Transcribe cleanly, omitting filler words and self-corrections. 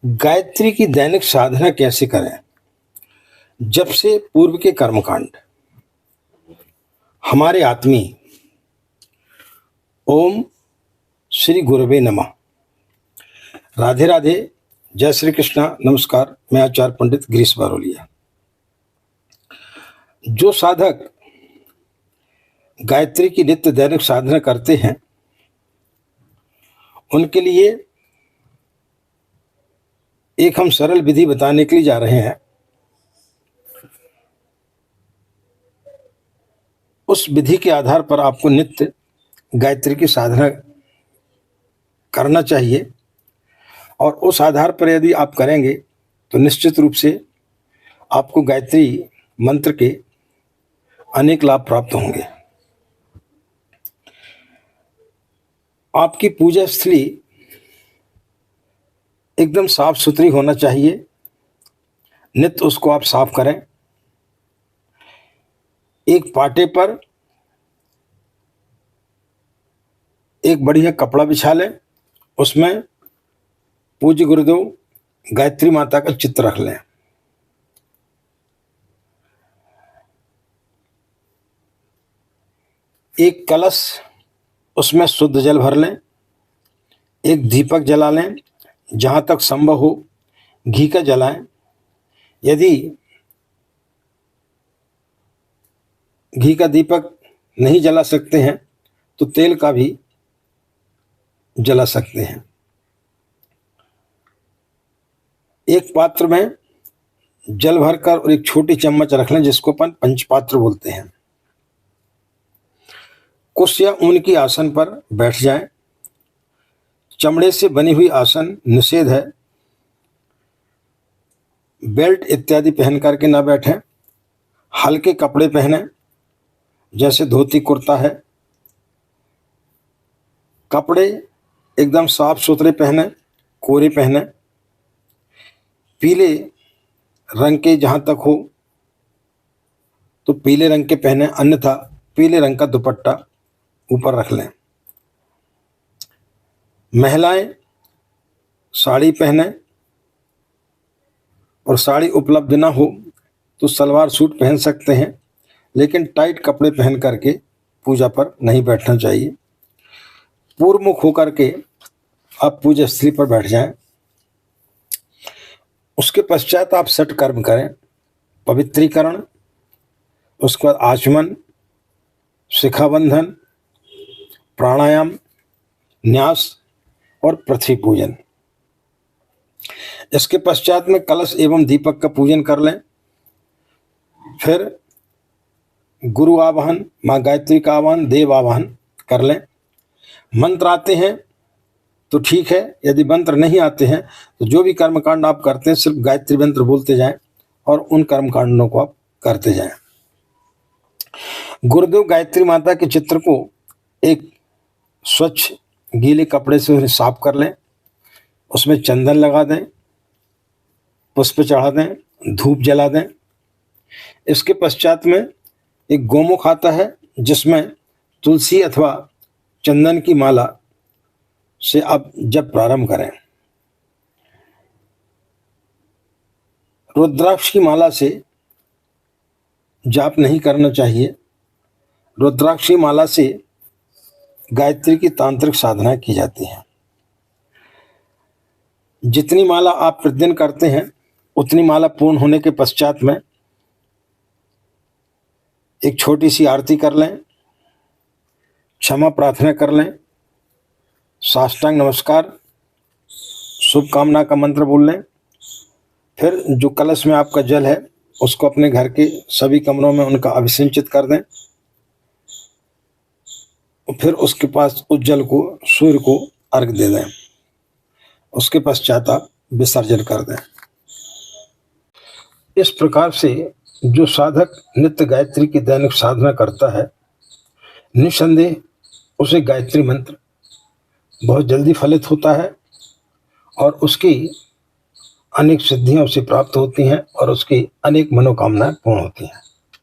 गायत्री की दैनिक साधना कैसे करें? जब से पूर्व के कर्मकांड हमारे आत्मी ओम श्री गुरवे नमः। राधे राधे, जय श्री कृष्णा, नमस्कार। मैं आचार्य पंडित गिरीश बारोलिया। जो साधक गायत्री की नित्य दैनिक साधना करते हैं उनके लिए एक हम सरल विधि बताने के लिए जा रहे हैं। उस विधि के आधार पर आपको नित्य गायत्री की साधना करना चाहिए और उस आधार पर यदि आप करेंगे तो निश्चित रूप से आपको गायत्री मंत्र के अनेक लाभ प्राप्त होंगे। आपकी पूजा स्थली एकदम साफ सुथरी होना चाहिए। नित्य उसको आप साफ करें। एक पाटे पर एक बढ़िया कपड़ा बिछा लें, उसमें पूज्य गुरुदेव गायत्री माता का चित्र रख लें। एक कलश, उसमें शुद्ध जल भर लें। एक दीपक जला लें, जहाँ तक संभव हो घी का जलाएं। यदि घी का दीपक नहीं जला सकते हैं तो तेल का भी जला सकते हैं। एक पात्र में जल भरकर और एक छोटी चम्मच रख लें, जिसको अपन पंचपात्र बोलते हैं। कुश या ऊन की आसन पर बैठ जाएं। चमड़े से बनी हुई आसन निषेध है। बेल्ट इत्यादि पहन करके ना बैठें। हल्के कपड़े पहनें, जैसे धोती कुर्ता है। कपड़े एकदम साफ सुथरे पहने, कोरे पहने। पीले रंग के जहाँ तक हो तो पीले रंग के पहने, अन्यथा पीले रंग का दुपट्टा ऊपर रख लें। महिलाएं साड़ी पहने और साड़ी उपलब्ध ना हो तो सलवार सूट पहन सकते हैं, लेकिन टाइट कपड़े पहन करके पूजा पर नहीं बैठना चाहिए। पूर्व मुख होकर के आप पूजा स्थली पर बैठ जाएं। उसके पश्चात आप सठ कर्म करें। पवित्रीकरण, उसके बाद आचमन, शिखाबंधन, प्राणायाम, न्यास और पृथ्वी पूजन। इसके पश्चात में कलश एवं दीपक का पूजन कर लें। फिर गुरु आवाहन, माँ गायत्री का आवाहन, देव आवाहन कर लें। मंत्र आते हैं तो ठीक है, यदि मंत्र नहीं आते हैं तो जो भी कर्मकांड आप करते हैं सिर्फ गायत्री मंत्र बोलते जाएं और उन कर्मकांडों को आप करते जाएं। गुरुदेव गायत्री माता के चित्र को एक स्वच्छ गीले कपड़े से साफ कर लें। उसमें चंदन लगा दें, पुष्प चढ़ा दें, धूप जला दें। इसके पश्चात में एक गोमुख आता है, जिसमें तुलसी अथवा चंदन की माला से आप जब प्रारंभ करें। रुद्राक्ष की माला से जाप नहीं करना चाहिए। रुद्राक्ष की माला से गायत्री की तांत्रिक साधना की जाती है। जितनी माला आप प्रतिदिन करते हैं उतनी माला पूर्ण होने के पश्चात में एक छोटी सी आरती कर लें, क्षमा प्रार्थना कर लें, साष्टांग नमस्कार, शुभकामना का मंत्र बोल लें। फिर जो कलश में आपका जल है उसको अपने घर के सभी कमरों में उनका अभिसिंचित कर दें। फिर उसके पास उस जल को सूर्य को अर्घ दे दें। उसके पश्चात आप विसर्जन कर दें। इस प्रकार से जो साधक नित्य गायत्री की दैनिक साधना करता है, निसंदेह उसे गायत्री मंत्र बहुत जल्दी फलित होता है और उसकी अनेक सिद्धियां उसे प्राप्त होती हैं और उसकी अनेक मनोकामनाएं पूर्ण होती हैं।